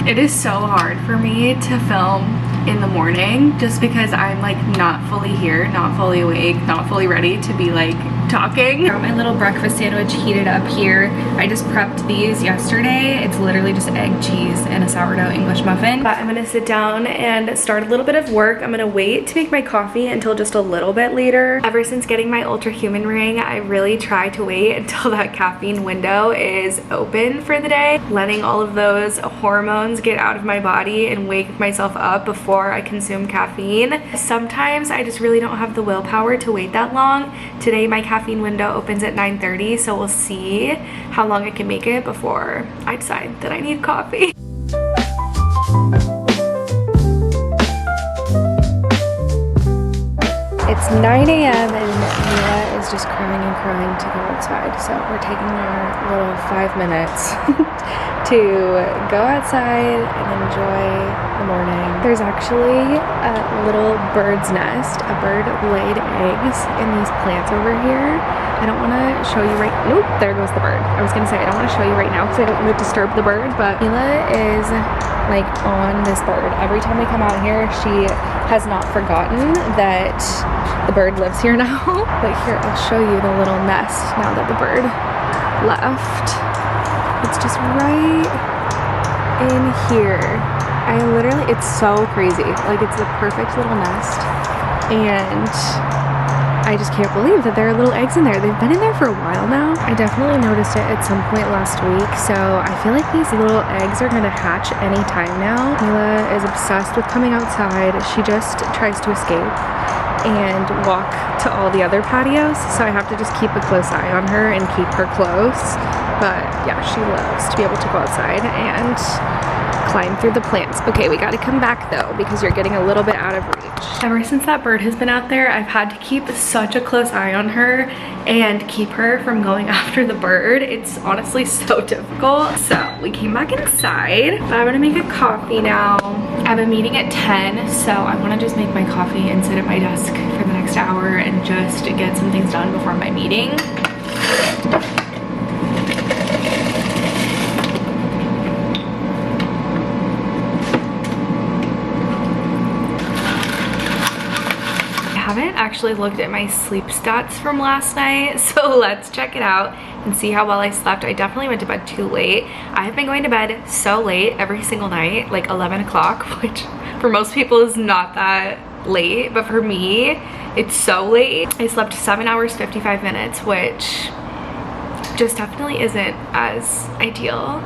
It is so hard for me to film in the morning just because I'm like not fully here, not fully awake, not fully ready to be like talking. Got my little breakfast sandwich heated up here. I just prepped these yesterday. It's literally just egg, cheese, and a sourdough English muffin. But I'm gonna sit down and start a little bit of work. I'm gonna wait to make my coffee until just a little bit later. Ever since getting my ultrahuman ring, I really try to wait until that caffeine window is open for the day, letting all of those hormones get out of my body and wake myself up before I consume caffeine. Sometimes I just really don't have the willpower to wait that long. Today my caffeine window opens at 9:30, so we'll see how long I can make it before I decide that I need coffee. It's 9 a.m. and Mila is just crying and crying to go outside, so we're taking our little 5 minutes to go outside and enjoy the morning. There's actually a little bird's nest. A bird laid eggs in these plants over here. I don't want to show you right— nope, there goes the bird. I was gonna say I don't want to show you right now because I don't want to disturb the bird, but Mila is like on this bird. Every time we come out here, she has not forgotten that the bird lives here now. But here, I'll show you the little nest now that the bird left. It's just right in here. It's so crazy. Like, it's the perfect little nest. And I just can't believe that there are little eggs in there. They've been in there for a while now. I definitely noticed it at some point last week, so I feel like these little eggs are gonna hatch any time now. Mila is obsessed with coming outside. She just tries to escape and walk to all the other patios, so I have to just keep a close eye on her and keep her close. But yeah, she loves to be able to go outside and climb through the plants. Okay, we gotta come back though because you're getting a little bit out of reach. Ever since that bird has been out there, I've had to keep such a close eye on her and keep her from going after the bird. It's honestly so difficult. So we came back inside, but I'm gonna make a coffee now. I have a meeting at 10, so I wanna just make my coffee and sit at my desk for the next hour and just get some things done before my meeting. I haven't actually looked at my sleep stats from last night, so let's check it out and see how well I slept. I definitely went to bed too late. I have been going to bed so late every single night, like 11 o'clock, which for most people is not that late, but for me, it's so late. I slept 7 hours, 55 minutes, which just definitely isn't as ideal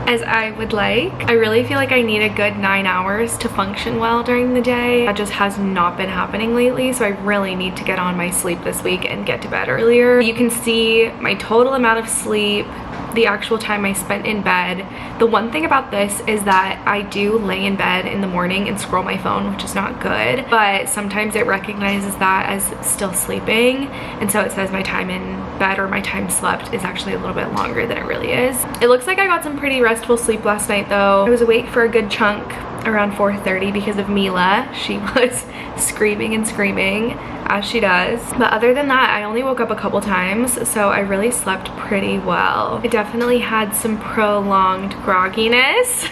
as I would like. I really feel like I need a good 9 hours to function well during the day. That just has not been happening lately, so I really need to get on my sleep this week and get to bed earlier. You can see my total amount of sleep, the actual time I spent in bed. The one thing about this is that I do lay in bed in the morning and scroll my phone, which is not good, but sometimes it recognizes that as still sleeping, and so it says my time in bed or my time slept is actually a little bit longer than it really is. It looks like I got some pretty restful sleep last night though. I was awake for a good chunk around 4:30 because of Mila. She was screaming and screaming, as she does. But other than that, I only woke up a couple times, so I really slept pretty well. I definitely had some prolonged grogginess.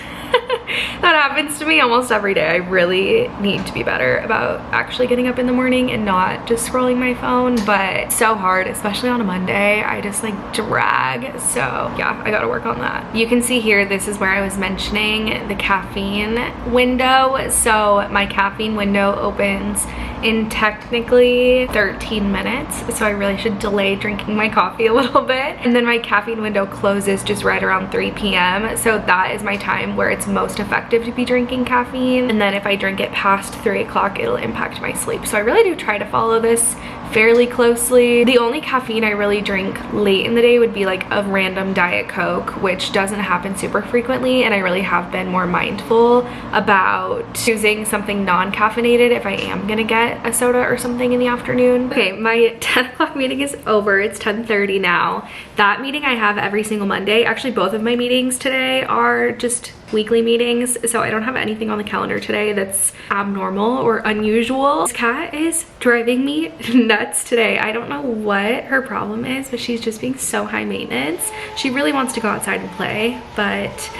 That happens to me almost every day. I really need to be better about actually getting up in the morning and not just scrolling my phone, but it's so hard, especially on a Monday. I just like drag, so yeah, I gotta work on that. You can see here, this is where I was mentioning the caffeine window. So my caffeine window opens in technically 13 minutes, so I really should delay drinking my coffee a little bit. And then my caffeine window closes just right around 3 p.m. so that is my time where it's most effective to be drinking caffeine. And then if I drink it past 3 o'clock, it'll impact my sleep. So I really do try to follow this fairly closely. The only caffeine I really drink late in the day would be like a random Diet Coke, which doesn't happen super frequently, and I really have been more mindful about choosing something non-caffeinated if I am gonna get a soda or something in the afternoon. Okay, my 10 o'clock meeting is over. It's 10:30 now. That meeting I have every single Monday. Actually, both of my meetings today are just weekly meetings, so I don't have anything on the calendar today that's abnormal or unusual. This cat is driving me nuts today. I don't know what her problem is, but she's just being so high maintenance. She really wants to go outside and play, but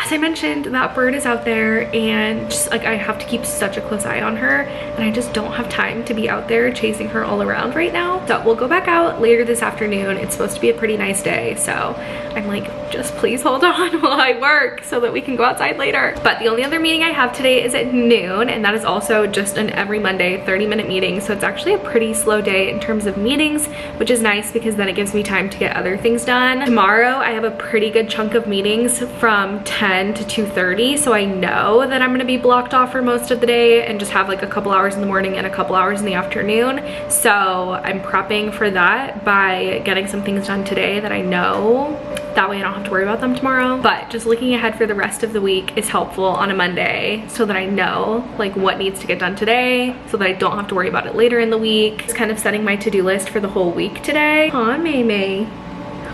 as as I mentioned, that bird is out there, and just like I have to keep such a close eye on her, and I just don't have time to be out there chasing her all around right now. So we'll go back out later this afternoon. It's supposed to be a pretty nice day, so I'm like, just please hold on while I work so that we can go outside later. But the only other meeting I have today is at noon, and that is also just an every Monday 30-minute meeting, so it's actually a pretty slow day in terms of meetings, which is nice because then it gives me time to get other things done. Tomorrow I have a pretty good chunk of meetings from 10 to 2:30, so I know that I'm going to be blocked off for most of the day and just have like a couple hours in the morning and a couple hours in the afternoon. So I'm prepping for that by getting some things done today that I know. That way I don't have to worry about them tomorrow. But just looking ahead for the rest of the week is helpful on a Monday so that I know like what needs to get done today so that I don't have to worry about it later in the week. It's kind of setting my to-do list for the whole week today. Aw, May.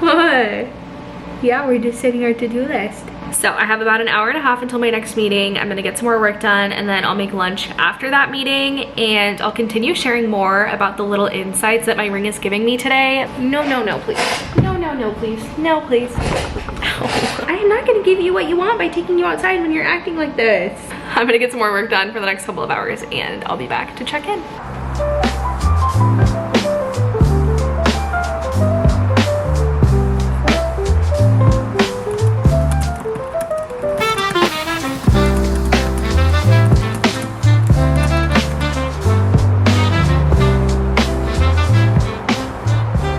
What? Yeah, we're just setting our to-do list. So I have about an hour and a half until my next meeting. I'm gonna get some more work done, and then I'll make lunch after that meeting, and I'll continue sharing more about the little insights that my ring is giving me today. No, please. No, please. No, please. Ow. I am not gonna give you what you want by taking you outside when you're acting like this. I'm gonna get some more work done for the next couple of hours, and I'll be back to check in.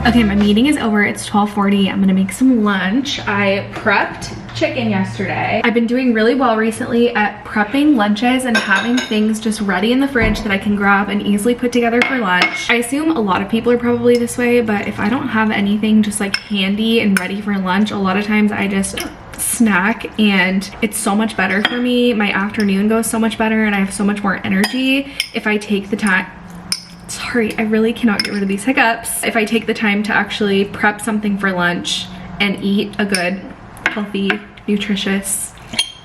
Okay, my meeting is over. It's 12:40. I'm gonna make some lunch. I prepped chicken yesterday. I've been doing really well recently at prepping lunches and having things just ready in the fridge that I can grab and easily put together for lunch. I assume a lot of people are probably this way, but if I don't have anything just like handy and ready for lunch, a lot of times I just snack, and it's so much better for me. My afternoon goes so much better, and I have so much more energy if I take the time. Sorry, I really cannot get rid of these hiccups. If I take the time to actually prep something for lunch and eat a good, healthy, nutritious,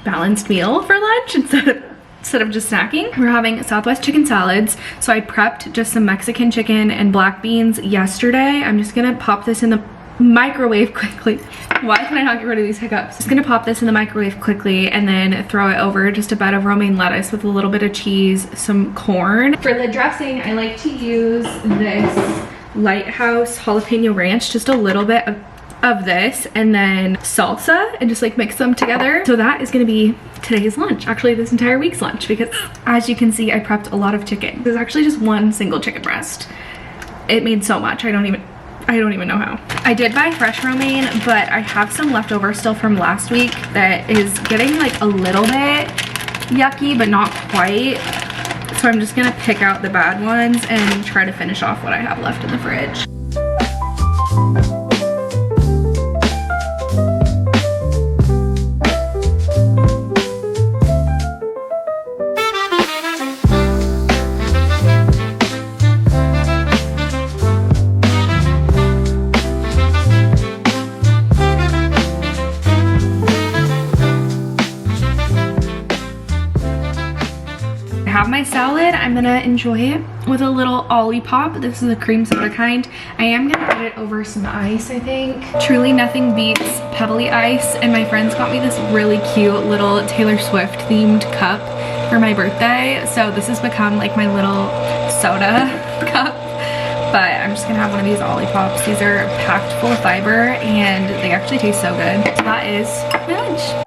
balanced meal for lunch instead of just snacking. We're having Southwest chicken salads. So I prepped just some Mexican chicken and black beans yesterday. I'm just gonna pop this in the microwave quickly. Why can I not get rid of these hiccups? Just gonna pop this in the microwave quickly and then throw it over just a bed of romaine lettuce with a little bit of cheese, some corn. For the dressing, I like to use this Lighthouse jalapeno ranch, just a little bit of this, and then salsa, and just like mix them together. So that is gonna be today's lunch, actually this entire week's lunch, because as you can see, I prepped a lot of chicken. There's actually just one single chicken breast. It made so much, I don't even know how. I did buy fresh romaine, but I have some leftover still from last week that is getting like a little bit yucky, but not quite. So I'm just gonna pick out the bad ones and try to finish off what I have left in the fridge. Have my salad. I'm gonna enjoy it with a little Olipop. This is a cream soda kind. I am gonna put it over some ice, I think. Truly nothing beats pebbly ice, and my friends got me this really cute little Taylor Swift themed cup for my birthday. So this has become like my little soda cup. But I'm just gonna have one of these Olipops. These are packed full of fiber and they actually taste so good. So that is my lunch.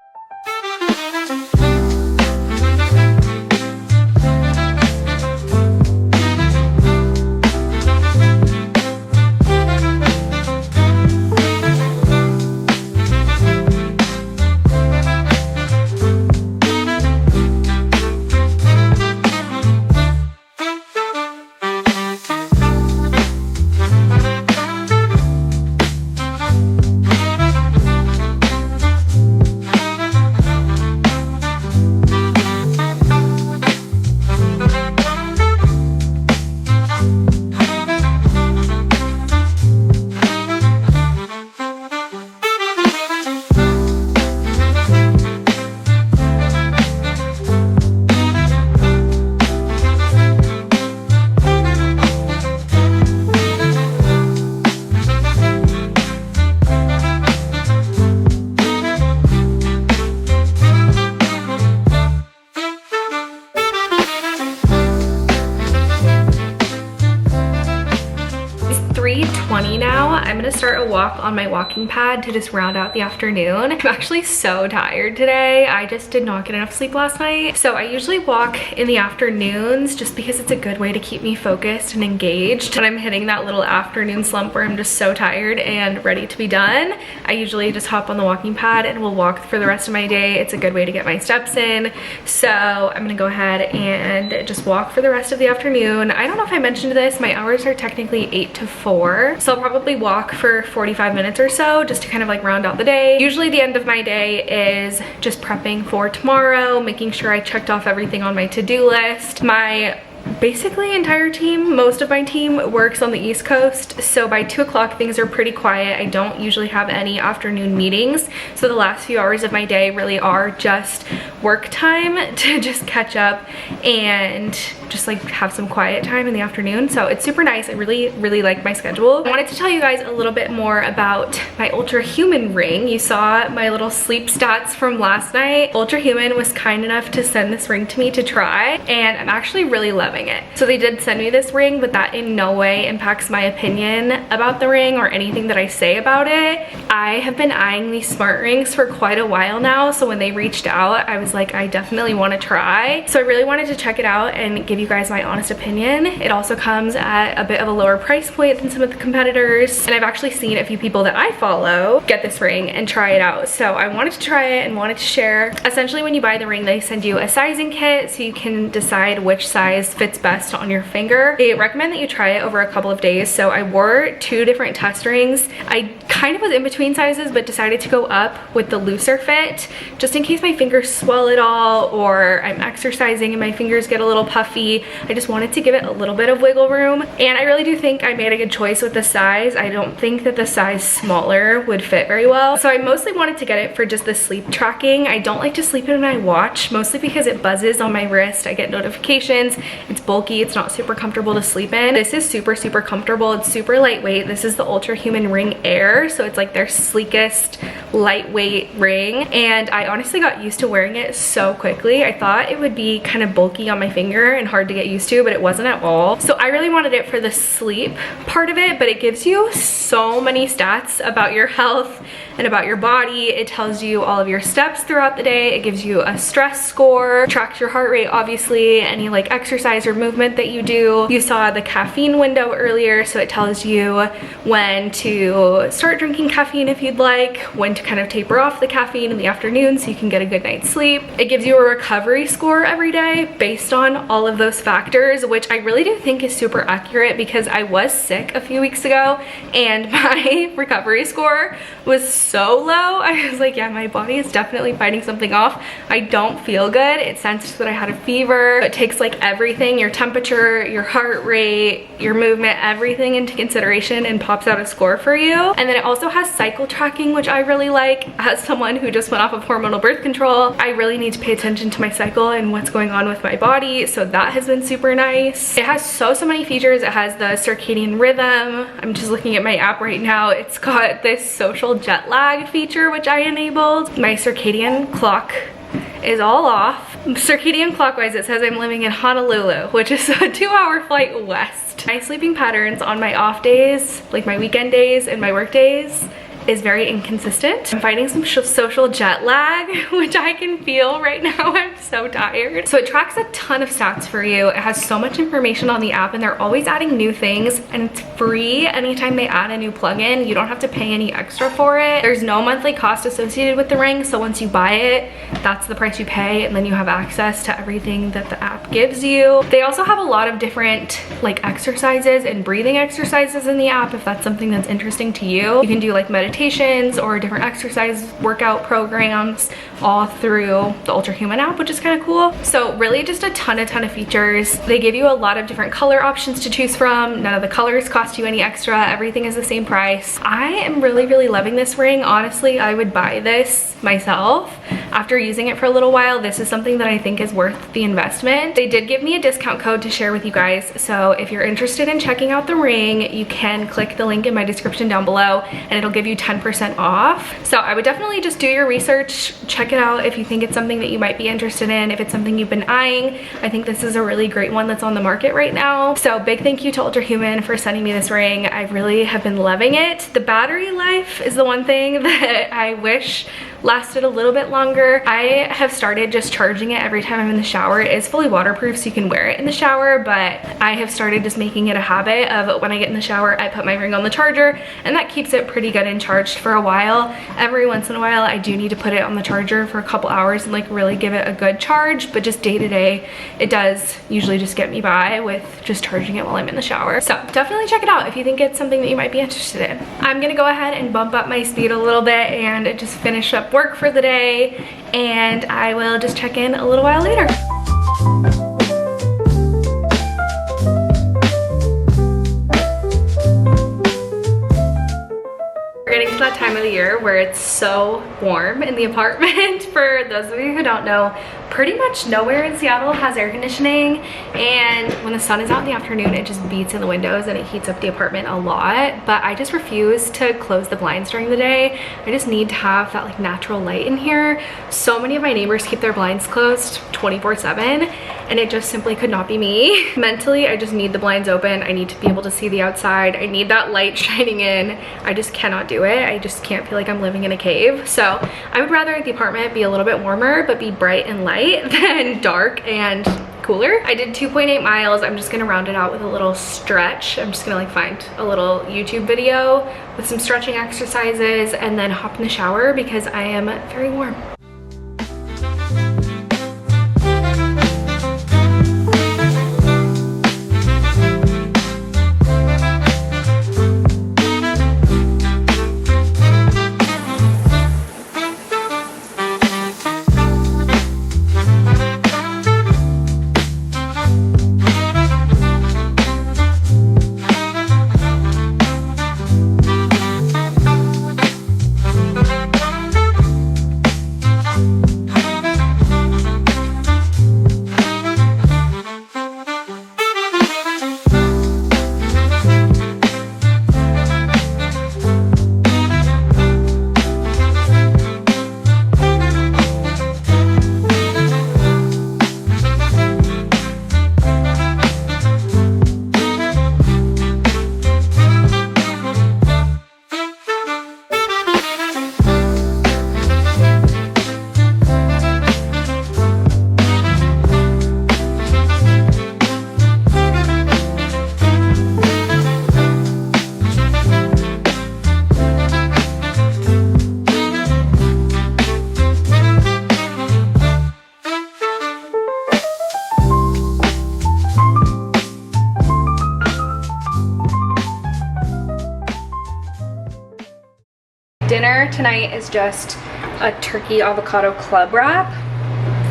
gonna start a walk on my walking pad to just round out the afternoon. I'm actually so tired today. I just did not get enough sleep last night. So I usually walk in the afternoons just because it's a good way to keep me focused and engaged. When I'm hitting that little afternoon slump where I'm just so tired and ready to be done, I usually just hop on the walking pad and will walk for the rest of my day. It's a good way to get my steps in. So I'm gonna go ahead and just walk for the rest of the afternoon. I don't know if I mentioned this, my hours are technically 8 to 4. So I'll probably walk for 45 minutes or so just to kind of like round out the day. Usually the end of my day is just prepping for tomorrow, making sure I checked off everything on my to-do list. My basically entire team, most of my team works on the East Coast, so by 2 o'clock things are pretty quiet. I don't usually have any afternoon meetings, so the last few hours of my day really are just work time to just catch up and just like have some quiet time in the afternoon. So it's super nice. I really like my schedule. I wanted to tell you guys a little bit more about my ultrahuman ring. You saw my little sleep stats from last night. Ultrahuman was kind enough to send this ring to me to try, and I'm actually really loving it. So they did send me this ring, but that in no way impacts my opinion about the ring or anything that I say about it. I have been eyeing these smart rings for quite a while now, so when they reached out, I was like, I definitely want to try. So I really wanted to check it out and give you guys my honest opinion. It also comes at a bit of a lower price point than some of the competitors, and I've actually seen a few people that I follow get this ring and try it out. So I wanted to try it and wanted to share. Essentially, when you buy the ring, they send you a sizing kit so you can decide which size fits best on your finger. They recommend that you try it over a couple of days. So I wore 2 different test rings. I kind of was in between sizes, but decided to go up with the looser fit just in case my fingers swell at all or I'm exercising and my fingers get a little puffy. I just wanted to give it a little bit of wiggle room, and I really do think I made a good choice with the size. I don't think that the size smaller would fit very well. So I mostly wanted to get it for just the sleep tracking. I don't like to sleep in my watch, mostly because it buzzes on my wrist. I get notifications. It's bulky. It's not super comfortable to sleep in. This is super comfortable. It's super lightweight. This is the Ultrahuman Ring Air, so it's like their sleekest lightweight ring, and I honestly got used to wearing it so quickly. I thought it would be kind of bulky on my finger and hard to get used to, but it wasn't at all. So I really wanted it for the sleep part of it, but it gives you so many stats about your health and about your body. It tells you all of your steps throughout the day. It gives you a stress score, tracks your heart rate, obviously, any like exercise or movement that you do. You saw the caffeine window earlier, so it tells you when to start drinking caffeine if you'd like, when to kind of taper off the caffeine in the afternoon so you can get a good night's sleep. It gives you a recovery score every day based on all of those factors, which I really do think is super accurate because I was sick a few weeks ago and my recovery score was so low. I was like, yeah, my body is definitely fighting something off. I don't feel good. It sensed that I had a fever. It takes like everything, your temperature, your heart rate, your movement, everything into consideration and pops out a score for you. And then it also has cycle tracking, which I really like. As someone who just went off of hormonal birth control, I really need to pay attention to my cycle and what's going on with my body. So that has been super nice. It has so many features. It has the circadian rhythm. I'm just looking at my app right now. It's got this social jet lag feature, which I enabled. My circadian clock is all off. Circadian clockwise, it says I'm living in Honolulu, which is a 2-hour flight west. My sleeping patterns on my off days, like my weekend days and my work days, is very inconsistent. I'm fighting some social jet lag, which I can feel right now. I'm so tired. So it tracks a ton of stats for you. It has so much information on the app, and they're always adding new things, and it's free anytime they add a new plugin. You don't have to pay any extra for it. There's no monthly cost associated with the ring, so once you buy it, that's the price you pay, and then you have access to everything that the app gives you. They also have a lot of different like exercises and breathing exercises in the app if that's something that's interesting to you. You can do like meditations or different exercise workout programs all through the Ultrahuman app, which is kind of cool. So really just a ton of features. They give you a lot of different color options to choose from. None of the colors cost you any extra. Everything is the same price. I am really loving this ring. Honestly, I would buy this myself. after using it for a little while, this is something that I think is worth the investment. They did give me a discount code to share with you guys, so if you're interested in checking out the ring, you can click the link in my description down below and it'll give you 10% off. So I would definitely just do your research, check it out if you think it's something that you might be interested in. If it's something you've been eyeing, I think this is a really great one that's on the market right now. So big thank you to Ultrahuman for sending me this ring. I really have been loving it. The battery life is the one thing that I wish lasted a little bit longer. I have started just charging it every time I'm in the shower. It is fully waterproof, so you can wear it in the shower, but I have started just making it a habit of when I get in the shower, I put my ring on the charger, and that keeps it pretty good and charged for a while. Every once in a while, I do need to put it on the charger for a couple hours and like really give it a good charge, but just day to day, it does usually just get me by with just charging it while I'm in the shower. So definitely check it out if you think it's something that you might be interested in. I'm gonna go ahead and bump up my speed a little bit and just finish up work for the day, and I will just check in a little while later. We're getting to that time of the year where it's so warm in the apartment. For those of you who don't know, pretty much nowhere in Seattle has air conditioning, and when the sun is out in the afternoon, it just beats in the windows and it heats up the apartment a lot. But I just refuse to close the blinds during the day. I just need to have that like natural light in here. So many of my neighbors keep their blinds closed 24/7, and it just simply could not be me. Mentally, I just need the blinds open. I need to be able to see the outside. I need that light shining in. I just cannot do it. I just can't feel like I'm living in a cave. So I would rather the apartment be a little bit warmer but be bright and light than dark and cooler. I did 2.8 miles. I'm just gonna round it out with a little stretch. I'm just gonna like find a little YouTube video with some stretching exercises and then hop in the shower because I am very warm. Dinner tonight is just a turkey avocado club wrap,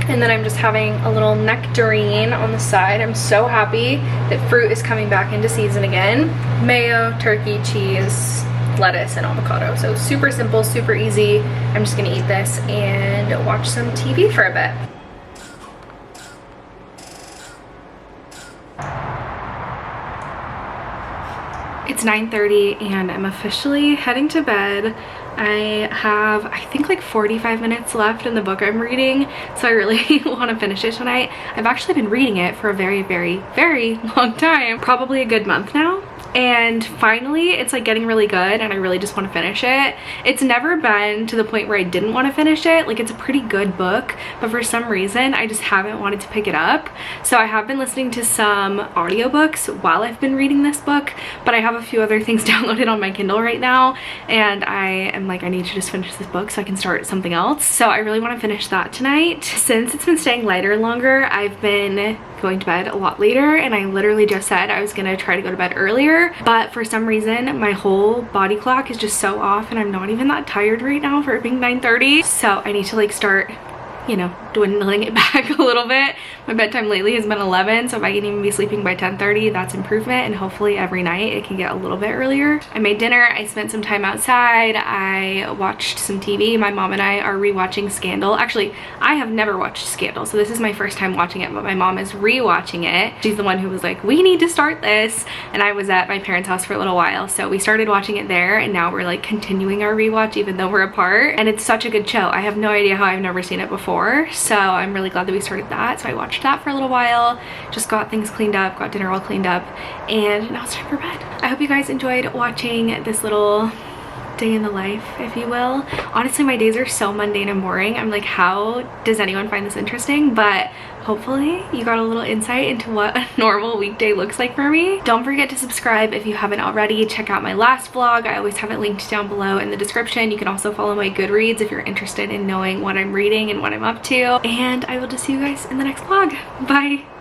and then I'm just having a little nectarine on the side. I'm so happy that fruit is coming back into season again. Mayo, turkey, cheese, lettuce, and avocado. So super simple, super easy. I'm just gonna eat this and watch some TV for a bit. It's 9:30 and I'm officially heading to bed. I have, I think, like 45 minutes left in the book I'm reading, so I really want to finish it tonight. I've actually been reading it for a very, very, very long time, probably a good month now. And finally it's like getting really good and I really just want to finish it. It's never been to the point where I didn't want to finish it. Like, it's a pretty good book, but for some reason I just haven't wanted to pick it up. So I have been listening to some audiobooks while I've been reading this book, but I have a few other things downloaded on my Kindle right now, and I am like, I need to just finish this book so I can start something else. So I really want to finish that tonight. Since it's been staying lighter longer, I've been going to bed a lot later, and I literally just said I was gonna try to go to bed earlier, but for some reason my whole body clock is just so off and I'm not even that tired right now for it being 9:30. So I need to like start you know, dwindling it back a little bit. My bedtime lately has been 11, so if I can even be sleeping by 10:30, that's improvement, and hopefully every night it can get a little bit earlier. I made dinner, I spent some time outside, I watched some TV. My mom and I are rewatching Scandal. Actually, I have never watched Scandal, so this is my first time watching it, but my mom is rewatching it. She's the one who was like, we need to start this, and I was at my parents' house for a little while, so we started watching it there, and now we're like continuing our rewatch even though we're apart, and it's such a good show. I have no idea how I've never seen it before, so I'm really glad that we started that. So I watched that for a little while, just got things cleaned up, got dinner all cleaned up, and now it's time for bed. I hope you guys enjoyed watching this little day in the life, if you will. Honestly, my days are so mundane and boring. I'm like, how does anyone find this interesting? But hopefully you got a little insight into what a normal weekday looks like for me. Don't forget to subscribe if you haven't already. Check out my last vlog. I always have it linked down below in the description. You can also follow my Goodreads if you're interested in knowing what I'm reading and what I'm up to. And I will just see you guys in the next vlog. Bye.